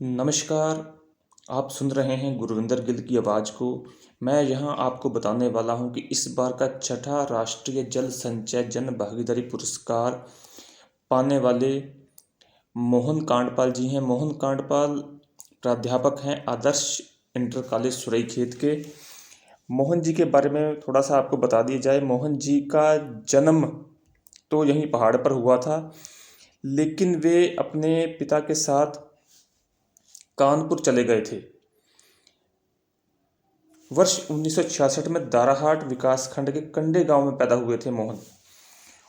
नमस्कार। आप सुन रहे हैं गुरविंदर गिल की आवाज़ को। मैं यहाँ आपको बताने वाला हूँ कि इस बार का छठा राष्ट्रीय जल संचय जन भागीदारी पुरस्कार पाने वाले मोहन कांडपाल जी हैं। मोहन कांडपाल प्राध्यापक हैं आदर्श इंटर कॉलेज सुरईखेत के। मोहन जी के बारे में थोड़ा सा आपको बता दिया जाए। मोहन जी का जन्म तो यहीं पहाड़ पर हुआ था, लेकिन वे अपने पिता के साथ कानपुर चले गए थे। वर्ष 1966 में दाराहाट विकासखंड के कंडे गांव में पैदा हुए थे मोहन,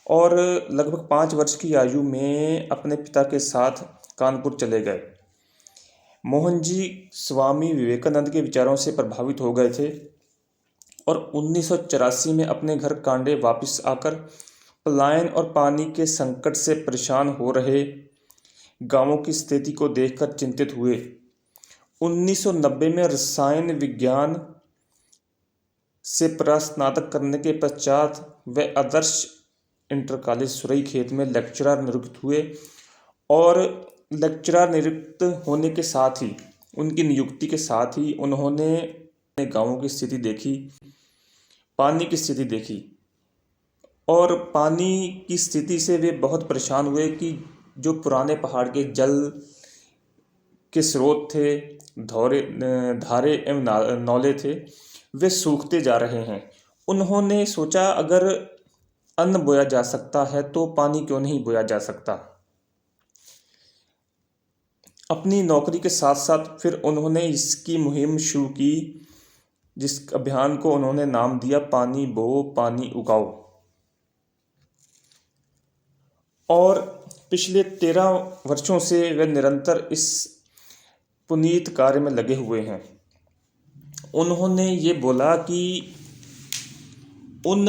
और लगभग 5 वर्ष की आयु में अपने पिता के साथ कानपुर चले गए। मोहन जी स्वामी विवेकानंद के विचारों से प्रभावित हो गए थे और 1984 में अपने घर कांडे वापस आकर पलायन और पानी के संकट से परेशान हो रहे गांवों की स्थिति को देखकर चिंतित हुए। 1990 में रसायन विज्ञान से स्नातक करने के पश्चात वे आदर्श इंटर कॉलेज सुरईखेत में लेक्चरर नियुक्त हुए, और लेक्चरर नियुक्त होने के साथ ही उनकी नियुक्ति के साथ ही उन्होंने अपने गाँवों की स्थिति देखी, पानी की स्थिति देखी, और पानी की स्थिति से वे बहुत परेशान हुए कि जो पुराने पहाड़ के जल के स्रोत थे, धारे एवं नौले थे, वे सूखते जा रहे हैं। उन्होंने सोचा अगर अन्न बोया जा सकता है तो पानी क्यों नहीं बोया जा सकता। अपनी नौकरी के साथ साथ फिर उन्होंने इसकी मुहिम शुरू की, जिस अभियान को उन्होंने नाम दिया पानी बो पानी उगाओ। और पिछले 13 वर्षों से वे निरंतर इस पुनीत कार्य में लगे हुए हैं। उन्होंने ये बोला कि उन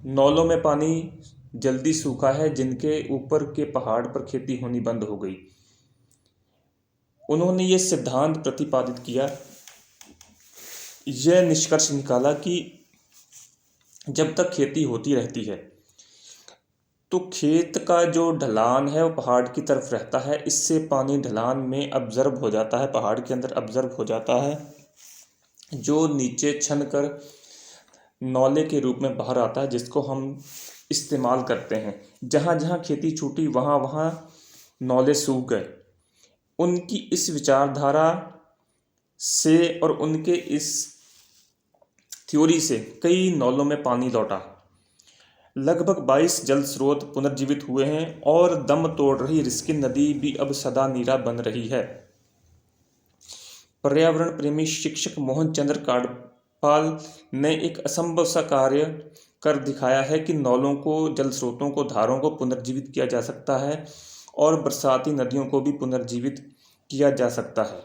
नौलों में पानी जल्दी सूखा है जिनके ऊपर के पहाड़ पर खेती होनी बंद हो गई। उन्होंने ये सिद्धांत प्रतिपादित किया, यह निष्कर्ष निकाला कि जब तक खेती होती रहती है तो खेत का जो ढलान है वो पहाड़ की तरफ रहता है। इससे पानी ढलान में अब्जर्व हो जाता है, पहाड़ के अंदर अब्जर्व हो जाता है, जो नीचे छन कर नौले के रूप में बाहर आता है, जिसको हम इस्तेमाल करते हैं। जहाँ जहाँ खेती छूटी वहाँ वहाँ नौले सूख गए। उनकी इस विचारधारा से और उनके इस थ्योरी से कई नौलों में पानी लौटा। लगभग 22 जल स्रोत पुनर्जीवित हुए हैं और दम तोड़ रही रिस्किन नदी भी अब सदा नीरा बन रही है। पर्यावरण प्रेमी शिक्षक मोहन चंद्र कांडपाल ने एक असंभव सा कार्य कर दिखाया है कि नौलों को, जल स्रोतों को, धारों को पुनर्जीवित किया जा सकता है और बरसाती नदियों को भी पुनर्जीवित किया जा सकता है।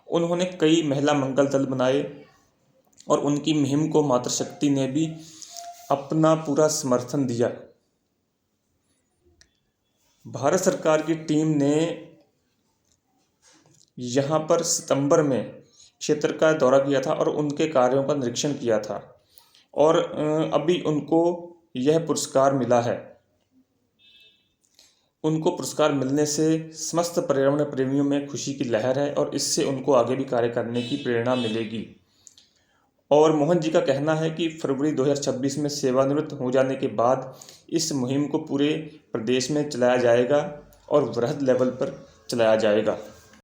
उन्होंने कई महिला मंगल दल बनाए और उनकी मुहिम को मातृशक्ति ने भी अपना पूरा समर्थन दिया। भारत सरकार की टीम ने यहाँ पर सितंबर में क्षेत्र का दौरा किया था और उनके कार्यों का निरीक्षण किया था, और अभी उनको यह पुरस्कार मिला है। उनको पुरस्कार मिलने से समस्त पर्यावरण प्रेमियों में खुशी की लहर है और इससे उनको आगे भी कार्य करने की प्रेरणा मिलेगी। और मोहन जी का कहना है कि फरवरी 2026 में सेवानिवृत्त हो जाने के बाद इस मुहिम को पूरे प्रदेश में चलाया जाएगा और वृहद लेवल पर चलाया जाएगा।